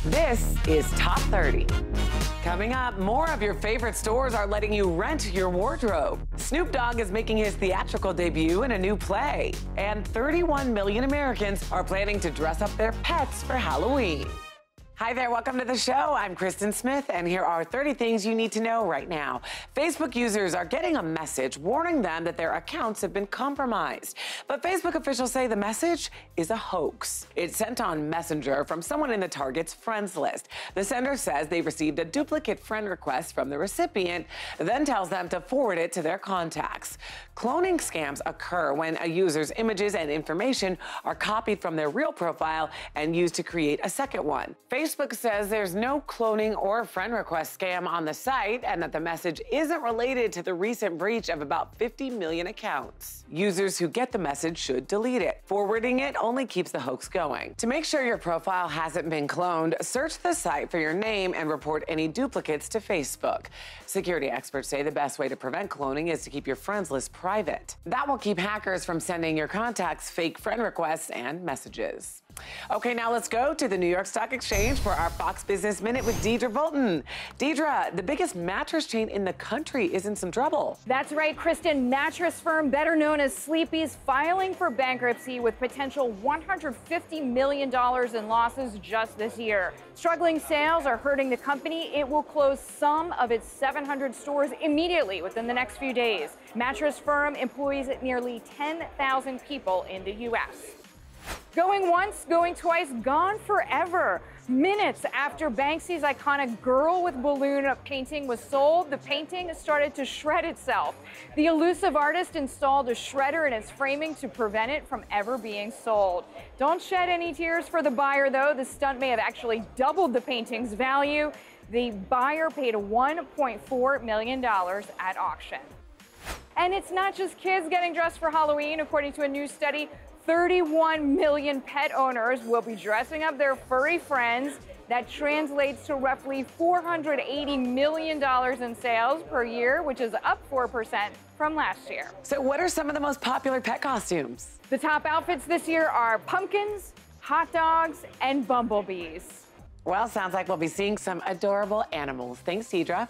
This is Top 30. Coming up, more of your favorite stores are letting you rent your wardrobe. Snoop Dogg is making his theatrical debut in a new play. And 31 million Americans are planning to dress up their pets for Halloween. Hi there, welcome to the show. I'm Kristen Smith, and here are 30 things you need to know right now. Facebook users are getting a message warning them that their accounts have been compromised. But Facebook officials say the message is a hoax. It's sent on Messenger from someone in the target's friends list. The sender says they received a duplicate friend request from the recipient, then tells them to forward it to their contacts. Cloning scams occur when a user's images and information are copied from their real profile and used to create a second one. Facebook says there's no cloning or friend request scam on the site and that the message isn't related to the recent breach of about 50 million accounts. Users who get the message should delete it. Forwarding it only keeps the hoax going. To make sure your profile hasn't been cloned, search the site for your name and report any duplicates to Facebook. Security experts say the best way to prevent cloning is to keep your friends list private. That will keep hackers from sending your contacts fake friend requests and messages. Okay, now let's go to the New York Stock Exchange for our Fox Business Minute with Deidre Bolton. Deidre, the biggest mattress chain in the country is in some trouble. That's right, Kristen. Mattress firm, better known as Sleepy's, filing for bankruptcy with potential $150 million in losses just this year. Struggling sales are hurting the company. It will close some of its 700 stores immediately within the next few days. Mattress firm employs nearly 10,000 people in the U.S. Going once, going twice, gone forever. Minutes after Banksy's iconic Girl with Balloon painting was sold, the painting started to shred itself. The elusive artist installed a shredder in its framing to prevent it from ever being sold. Don't shed any tears for the buyer, though. The stunt may have actually doubled the painting's value. The buyer paid $1.4 million at auction. And it's not just kids getting dressed for Halloween. According to a new study, 31 million pet owners will be dressing up their furry friends. That translates to roughly $480 million in sales per year, which is up 4% from last year. So what are some of the most popular pet costumes? The top outfits this year are pumpkins, hot dogs, and bumblebees. Well, sounds like we'll be seeing some adorable animals. Thanks, Deidre.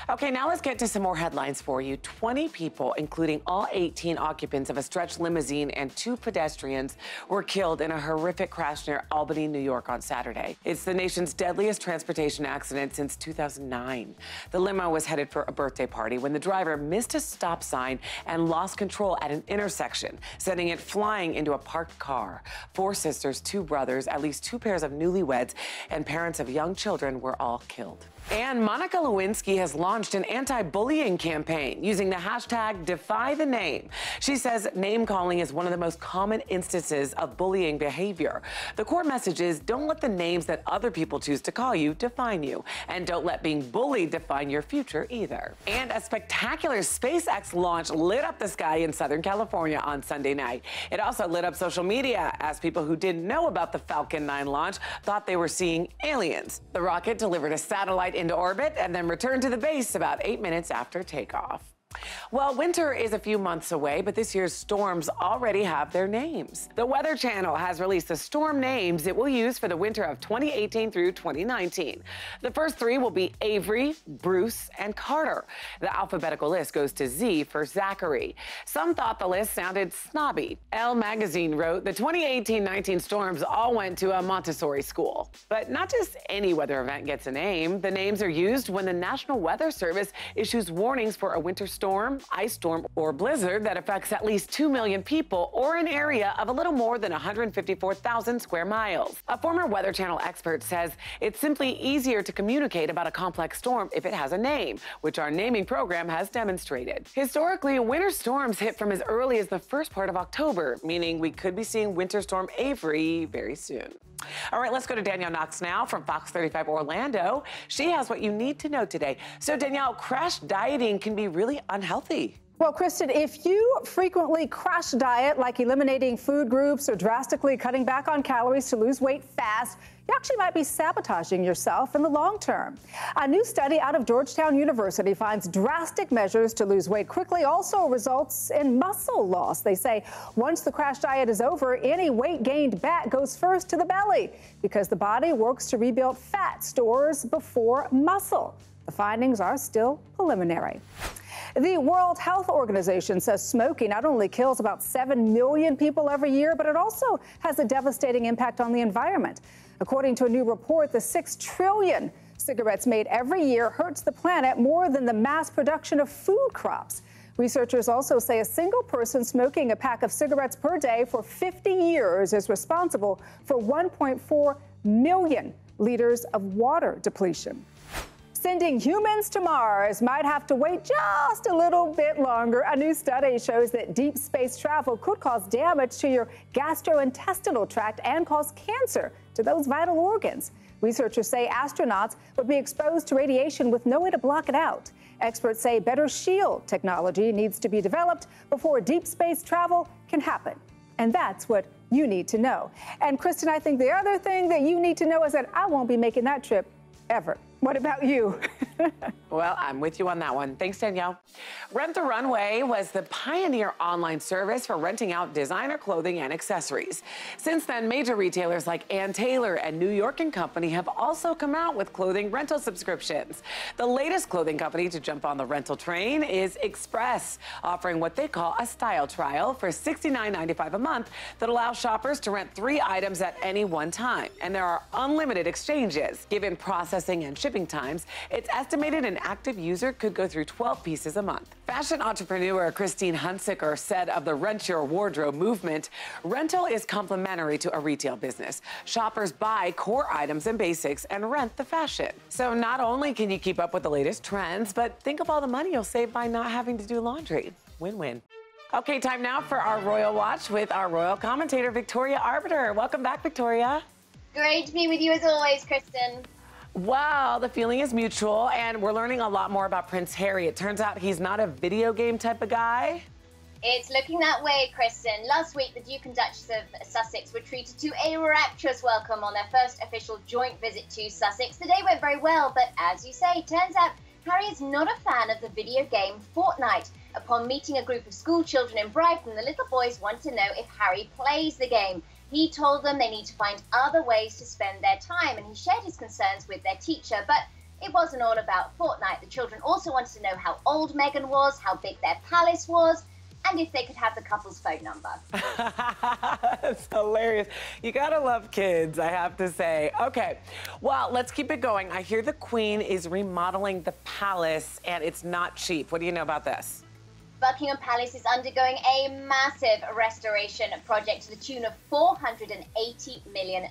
Okay, now let's get to some more headlines for you. 20 people, including all 18 occupants of a stretch limousine and 2 pedestrians, were killed in a horrific crash near Albany, New York on Saturday. It's the nation's deadliest transportation accident since 2009. The limo was headed for a birthday party when the driver missed a stop sign and lost control at an intersection, sending it flying into a parked car. 4 sisters, 2 brothers, at least 2 pairs of newlyweds, and parents of young children were all killed. And Monica Lewinsky has launched an anti-bullying campaign using the hashtag #DefyTheName. She says name-calling is one of the most common instances of bullying behavior. The core message is don't let the names that other people choose to call you define you. And don't let being bullied define your future either. And a spectacular SpaceX launch lit up the sky in Southern California on Sunday night. It also lit up social media as people who didn't know about the Falcon 9 launch thought they were seeing aliens. The rocket delivered a satellite into orbit and then returned to the base about 8 minutes after takeoff. Well, winter is a few months away, but this year's storms already have their names. The Weather Channel has released the storm names it will use for the winter of 2018 through 2019. The first 3 will be Avery, Bruce, and Carter. The alphabetical list goes to Z for Zachary. Some thought the list sounded snobby. Elle magazine wrote the 2018-19 storms all went to a Montessori school. But not just any weather event gets a name. The names are used when the National Weather Service issues warnings for a winter storm, ice storm, or blizzard that affects at least 2 million people or an area of a little more than 154,000 square miles. A former Weather Channel expert says it's simply easier to communicate about a complex storm if it has a name, which our naming program has demonstrated. Historically, winter storms hit from as early as the first part of October, meaning we could be seeing Winter Storm Avery very soon. All right, let's go to Danielle Knox now from Fox 35 Orlando. She has what you need to know today. So Danielle, crash dieting can be really unhealthy. Well, Kristen, if you frequently crash diet, like eliminating food groups or drastically cutting back on calories to lose weight fast, you actually might be sabotaging yourself in the long term. A new study out of Georgetown University finds drastic measures to lose weight quickly also results in muscle loss. They say once the crash diet is over, any weight gained back goes first to the belly because the body works to rebuild fat stores before muscle. The findings are still preliminary. The World Health Organization says smoking not only kills about 7 million people every year, but it also has a devastating impact on the environment. According to a new report, the 6 trillion cigarettes made every year hurts the planet more than the mass production of food crops. Researchers also say a single person smoking a pack of cigarettes per day for 50 years is responsible for 1.4 million liters of water depletion. Sending humans to Mars might have to wait just a little bit longer. A new study shows that deep space travel could cause damage to your gastrointestinal tract and cause cancer to those vital organs. Researchers say astronauts would be exposed to radiation with no way to block it out. Experts say better shield technology needs to be developed before deep space travel can happen. And that's what you need to know. And Kristen, I think the other thing that you need to know is that I won't be making that trip ever. What about you? Well, I'm with you on that one. Thanks, Danielle. Rent the Runway was the pioneer online service for renting out designer clothing and accessories. Since then, major retailers like Ann Taylor and New York & Company have also come out with clothing rental subscriptions. The latest clothing company to jump on the rental train is Express, offering what they call a style trial for $69.95 a month that allows shoppers to rent 3 items at any one time. And there are unlimited exchanges. Given processing and shipping times, it's estimated an active user could go through 12 pieces a month. Fashion entrepreneur Christine Hunsicker said of the Rent Your Wardrobe movement, rental is complementary to a retail business. Shoppers buy core items and basics and rent the fashion. So not only can you keep up with the latest trends, but think of all the money you'll save by not having to do laundry. Win-win. Okay, time now for our Royal Watch with our royal commentator, Victoria Arbiter. Welcome back, Victoria. Great to be with you as always, Kristen. Well, the feeling is mutual, and we're learning a lot more about Prince Harry. It turns out he's not a video game type of guy. It's looking that way, Kristen. Last week, the Duke and Duchess of Sussex were treated to a rapturous welcome on their first official joint visit to Sussex. The day went very well, but as you say, turns out Harry is not a fan of the video game Fortnite. Upon meeting a group of school children in Brighton, the little boys want to know if Harry plays the game. He told them they need to find other ways to spend their time, and he shared his concerns with their teacher. But it wasn't all about Fortnite. The children also wanted to know how old Meghan was, how big their palace was, and if they could have the couple's phone number. That's hilarious. You gotta love kids, I have to say. Okay, well, let's keep it going. I hear the Queen is remodeling the palace, and it's not cheap. What do you know about this? Buckingham Palace is undergoing a massive restoration project to the tune of $480 million.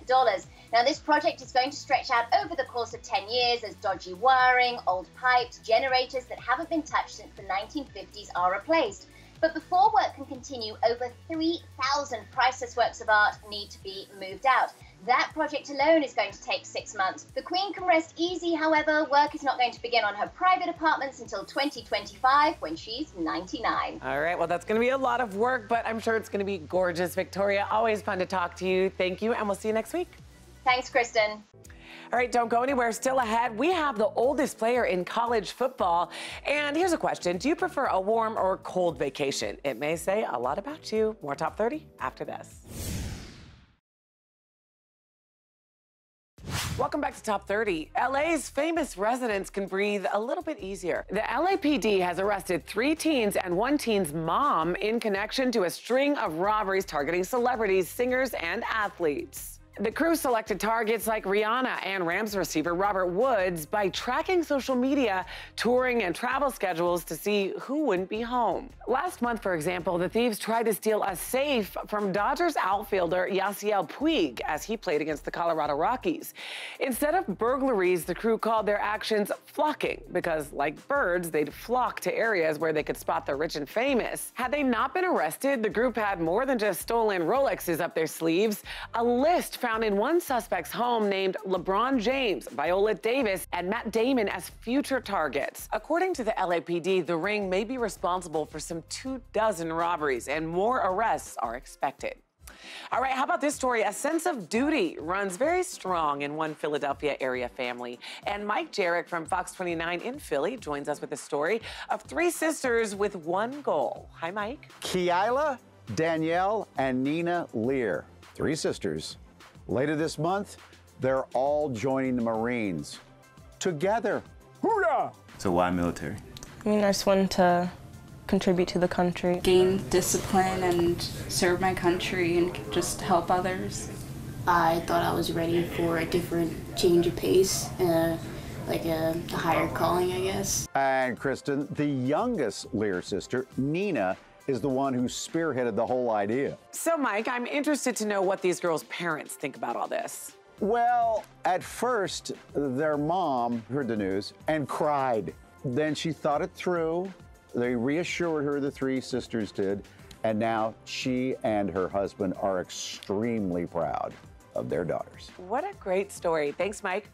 Now, this project is going to stretch out over the course of 10 years as dodgy wiring, old pipes, generators that haven't been touched since the 1950s are replaced. But before work can continue, over 3,000 priceless works of art need to be moved out. That project alone is going to take 6 months. The Queen can rest easy, however. Work is not going to begin on her private apartments until 2025, when she's 99. All right, well, that's going to be a lot of work, but I'm sure it's going to be gorgeous. Victoria, always fun to talk to you. Thank you, and we'll see you next week. Thanks, Kristen. All right, don't go anywhere. Still ahead, we have the oldest player in college football. And here's a question. Do you prefer a warm or cold vacation? It may say a lot about you. More Top 30 after this. Welcome back to Top 30. LA's famous residents can breathe a little bit easier. The LAPD has arrested 3 teens and 1 teen's mom in connection to a string of robberies targeting celebrities, singers, and athletes. The crew selected targets like Rihanna and Rams receiver Robert Woods by tracking social media, touring, and travel schedules to see who wouldn't be home. Last month, for example, the thieves tried to steal a safe from Dodgers outfielder Yasiel Puig as he played against the Colorado Rockies. Instead of burglaries, the crew called their actions flocking because, like birds, they'd flock to areas where they could spot the rich and famous. Had they not been arrested, the group had more than just stolen Rolexes up their sleeves. A list found found in one suspect's home named LeBron James, Viola Davis, and Matt Damon as future targets. According to the LAPD, the ring may be responsible for some 24 robberies, and more arrests are expected. All right, how about this story? A sense of duty runs very strong in one Philadelphia area family. And Mike Jarek from Fox 29 in Philly joins us with a story of 3 sisters with one goal. Hi, Mike. Kiala, Danielle, and Nina Lear. 3 sisters. Later this month, they're all joining the Marines. Together. Hoorah! So why military? I mean, I just wanted to contribute to the country. Gain discipline and serve my country and just help others. I thought I was ready for a different change of pace, like a higher calling, I guess. And Kristen, the youngest Lear sister, Nina, is the one who spearheaded the whole idea. So, Mike, I'm interested to know what these girls' parents think about all this. Well, at first, their mom heard the news and cried. Then she thought it through. They reassured her, the 3 sisters did, and now she and her husband are extremely proud of their daughters. What a great story. Thanks, Mike.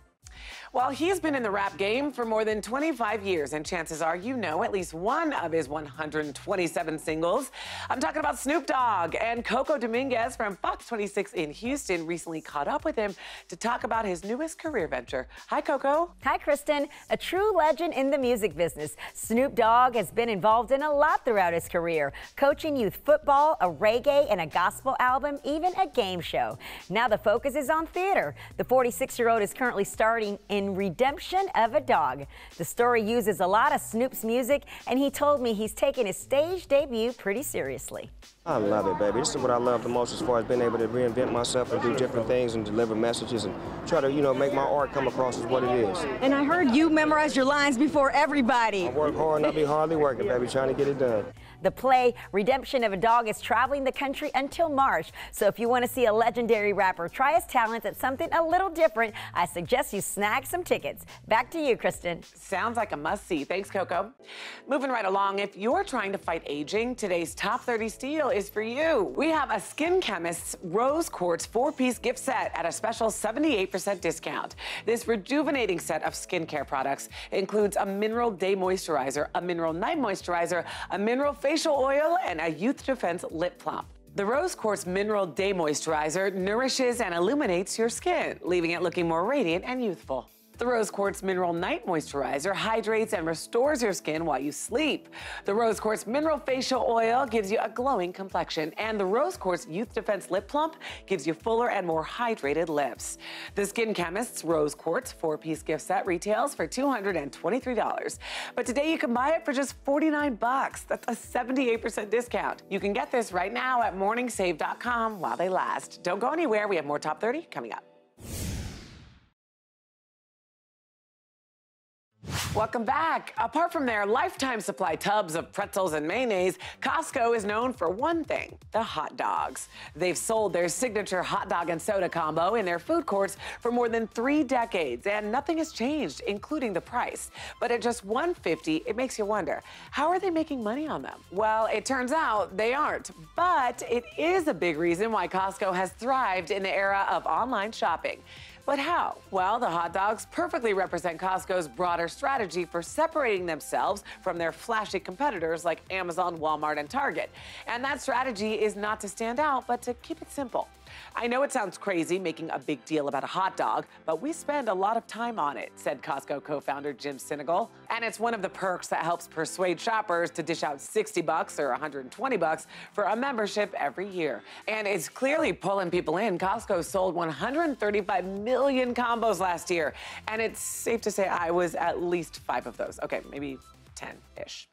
Well, he's been in the rap game for more than 25 years, and chances are you know at least one of his 127 singles. I'm talking about Snoop Dogg, and Coco Dominguez from Fox 26 in Houston recently caught up with him to talk about his newest career venture. Hi, Coco. Hi, Kristen. A true legend in the music business, Snoop Dogg has been involved in a lot throughout his career, coaching youth football, a reggae and a gospel album, even a game show. Now the focus is on theater. The 46-year-old is currently starring in Redemption of a Dog. The story uses a lot of Snoop's music, and he told me he's taking his stage debut pretty seriously. I love it, baby. This is what I love the most as far as being able to reinvent myself and do different things and deliver messages and try to, make my art come across as what it is. And I heard you memorize your lines before everybody. I work hard and I be hardly working, baby, trying to get it done. The play Redemption of a Dog is traveling the country until March. So if you want to see a legendary rapper try his talents at something a little different, I suggest you snag some tickets. Back to you, Kristen. Sounds like a must-see. Thanks, Coco. Moving right along, if you're trying to fight aging, today's Top 30 steal is for you. We have a Skin Chemist's Rose Quartz 4-piece gift set at a special 78% discount. This rejuvenating set of skincare products includes a Mineral Day Moisturizer, a Mineral Night Moisturizer, a Mineral Facial Oil, and a Youth Defense Lip Plump. The Rose Quartz Mineral Day Moisturizer nourishes and illuminates your skin, leaving it looking more radiant and youthful. The Rose Quartz Mineral Night Moisturizer hydrates and restores your skin while you sleep. The Rose Quartz Mineral Facial Oil gives you a glowing complexion, and the Rose Quartz Youth Defense Lip Plump gives you fuller and more hydrated lips. The Skin Chemist's Rose Quartz 4-piece gift set retails for $223, but today you can buy it for just $49. That's a 78% discount. You can get this right now at morningsave.com while they last. Don't go anywhere. We have more Top 30 coming up. Welcome back. Apart from their lifetime supply tubs of pretzels and mayonnaise, Costco is known for one thing, the hot dogs. They've sold their signature hot dog and soda combo in their food courts for more than 3 decades, and nothing has changed, including the price. But at just $1.50, it makes you wonder, how are they making money on them? Well, it turns out they aren't, but it is a big reason why Costco has thrived in the era of online shopping. But how? Well, the hot dogs perfectly represent Costco's broader strategy for separating themselves from their flashy competitors like Amazon, Walmart, and Target. And that strategy is not to stand out, but to keep it simple. I know it sounds crazy making a big deal about a hot dog, but we spend a lot of time on it, said Costco co-founder Jim Sinegal. And it's one of the perks that helps persuade shoppers to dish out $60 or $120 for a membership every year. And it's clearly pulling people in. Costco sold 135 million combos last year. And it's safe to say I was at least 5 of those. Okay, maybe 10-ish.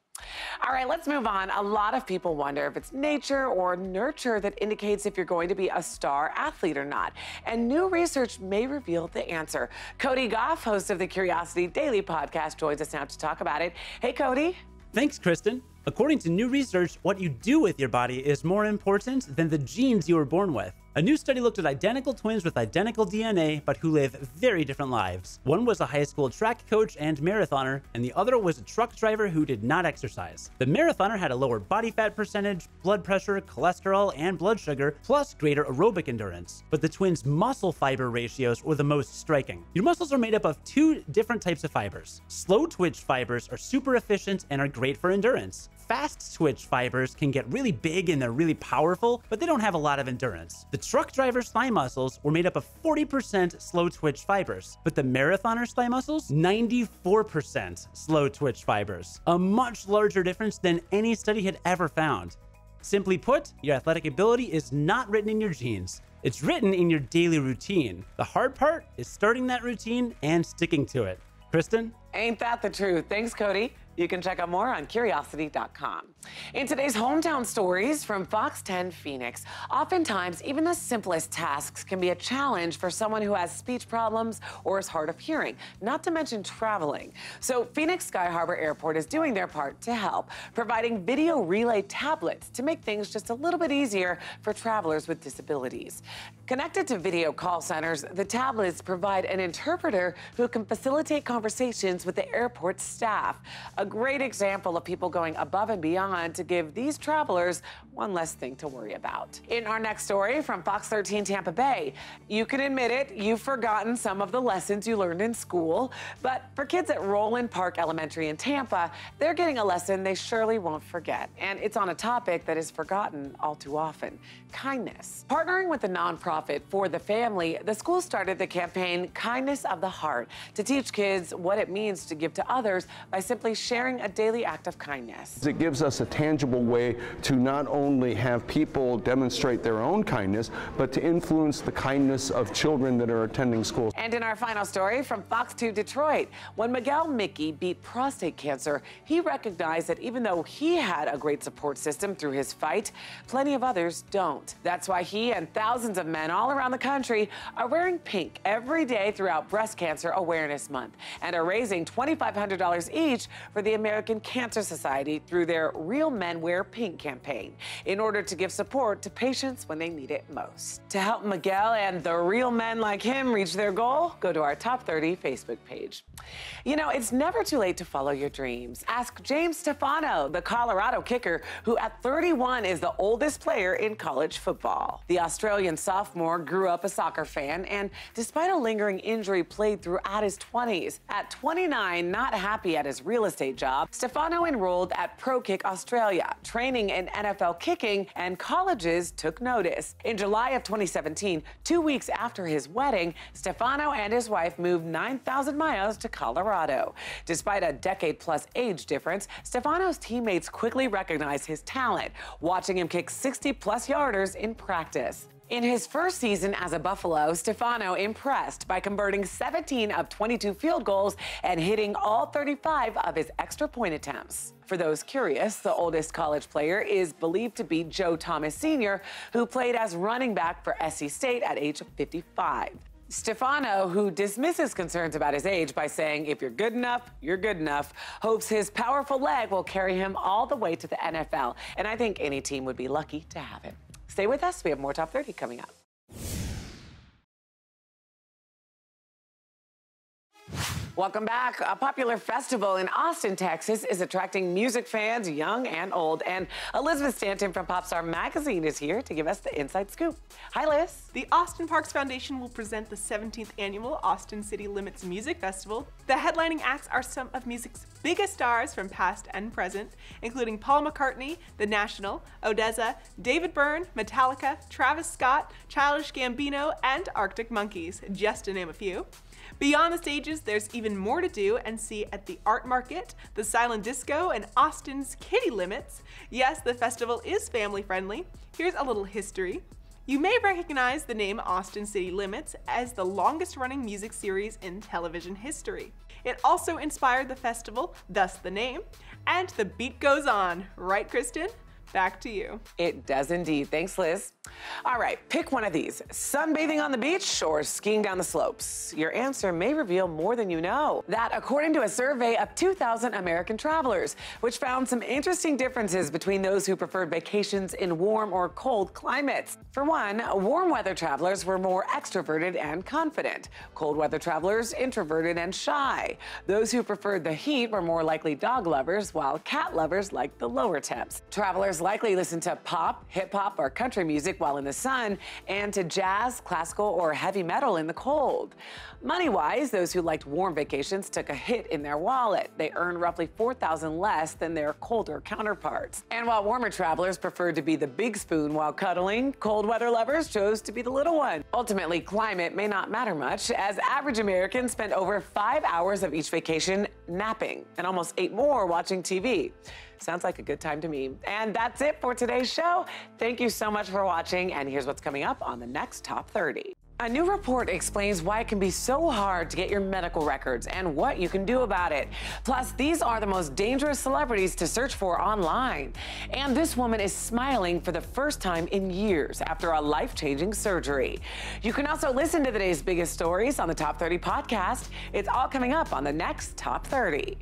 All right, let's move on. A lot of people wonder if it's nature or nurture that indicates if you're going to be a star athlete or not. And new research may reveal the answer. Cody Goff, host of the Curiosity Daily podcast, joins us now to talk about it. Hey, Cody. Thanks, Kristen. According to new research, what you do with your body is more important than the genes you were born with. A new study looked at identical twins with identical DNA, but who live very different lives. One was a high school track coach and marathoner, and the other was a truck driver who did not exercise. The marathoner had a lower body fat percentage, blood pressure, cholesterol, and blood sugar, plus greater aerobic endurance. But the twins' muscle fiber ratios were the most striking. Your muscles are made up of two different types of fibers. Slow twitch fibers are super efficient and are great for endurance. Fast twitch fibers can get really big and they're really powerful, but they don't have a lot of endurance. The truck driver's thigh muscles were made up of 40% slow twitch fibers, but the marathoner's thigh muscles, 94% slow twitch fibers. A much larger difference than any study had ever found. Simply put, your athletic ability is not written in your genes. It's written in your daily routine. The hard part is starting that routine and sticking to it. Kristen? Ain't that the truth? Thanks, Cody. You can check out more on Curiosity.com. In today's hometown stories from Fox 10 Phoenix, oftentimes even the simplest tasks can be a challenge for someone who has speech problems or is hard of hearing, not to mention traveling. So Phoenix Sky Harbor Airport is doing their part to help, providing video relay tablets to make things just a little bit easier for travelers with disabilities. Connected to video call centers, the tablets provide an interpreter who can facilitate conversations with the airport staff. A great example of people going above and beyond to give these travelers one less thing to worry about. In our next story from Fox 13 Tampa Bay, you can admit it, you've forgotten some of the lessons you learned in school, but for kids at Roland Park Elementary in Tampa, they're getting a lesson they surely won't forget. And it's on a topic that is forgotten all too often: kindness. Partnering with the nonprofit For the Family, the school started the campaign Kindness of the Heart to teach kids what it means to give to others by simply sharing a daily act of kindness. It gives us a tangible way to not only have people demonstrate their own kindness, but to influence the kindness of children that are attending school. And in our final story from Fox 2 Detroit, when Miguel Mickey beat prostate cancer, he recognized that even though he had a great support system through his fight, plenty of others don't. That's why he and thousands of men all around the country are wearing pink every day throughout Breast Cancer Awareness Month and are raising $2,500 each for the American Cancer Society through their Real Men Wear Pink campaign in order to give support to patients when they need it most. To help Miguel and the real men like him reach their goal, go to our Top 30 Facebook page. You know, it's never too late to follow your dreams. Ask James Stefano, the Colorado kicker, who at 31 is the oldest player in college football. The Australian sophomore grew up a soccer fan and, despite a lingering injury, played throughout his 20s. At 29, not happy at his real estate job, Stefano enrolled at Pro Kick Australia, training in NFL kicking, and colleges took notice. In July of 2017, 2 weeks after his wedding, Stefano and his wife moved 9,000 miles to Colorado. Despite a decade-plus age difference, Stefano's teammates quickly recognized his talent, watching him kick 60-plus yarders in practice. In his first season as a Buffalo, Stefano impressed by converting 17 of 22 field goals and hitting all 35 of his extra point attempts. For those curious, the oldest college player is believed to be Joe Thomas Sr., who played as running back for SC State at age 55. Stefano, who dismisses concerns about his age by saying, if you're good enough, you're good enough, hopes his powerful leg will carry him all the way to the NFL. And I think any team would be lucky to have him. Stay with us. We have more Top 30 coming up. Welcome back. A popular festival in Austin, Texas is attracting music fans, young and old. And Elizabeth Stanton from Popstar Magazine is here to give us the inside scoop. Hi, Liz. The Austin Parks Foundation will present the 17th annual Austin City Limits Music Festival. The headlining acts are some of music's biggest stars from past and present, including Paul McCartney, The National, ODESZA, David Byrne, Metallica, Travis Scott, Childish Gambino, and Arctic Monkeys, just to name a few. Beyond the stages, there's even more to do and see at the Art Market, the Silent Disco, and Austin's Kitty Limits. Yes, the festival is family friendly. Here's a little history. You may recognize the name Austin City Limits as the longest running music series in television history. It also inspired the festival, thus the name, and the beat goes on, right, Kristen? Back to you. It does indeed. Thanks, Liz. All right, pick one of these. Sunbathing on the beach or skiing down the slopes? Your answer may reveal more than you know. That, according to a survey of 2,000 American travelers, which found some interesting differences between those who preferred vacations in warm or cold climates. For one, warm weather travelers were more extroverted and confident. Cold weather travelers, introverted and shy. Those who preferred the heat were more likely dog lovers, while cat lovers liked the lower temps. Travelers likely listened to pop, hip hop, or country music while in the sun, and to jazz, classical, or heavy metal in the cold. Money-wise, those who liked warm vacations took a hit in their wallet. They earned roughly $4,000 less than their colder counterparts. And while warmer travelers preferred to be the big spoon while cuddling, cold weather lovers chose to be the little one. Ultimately, climate may not matter much, as average Americans spend over 5 hours of each vacation napping and almost 8 more watching TV. Sounds like a good time to me. And that's it for today's show. Thank you so much for watching, and here's what's coming up on the next Top 30. A new report explains why it can be so hard to get your medical records and what you can do about it. Plus, these are the most dangerous celebrities to search for online. And this woman is smiling for the first time in years after a life-changing surgery. You can also listen to today's biggest stories on the Top 30 podcast. It's all coming up on the next Top 30.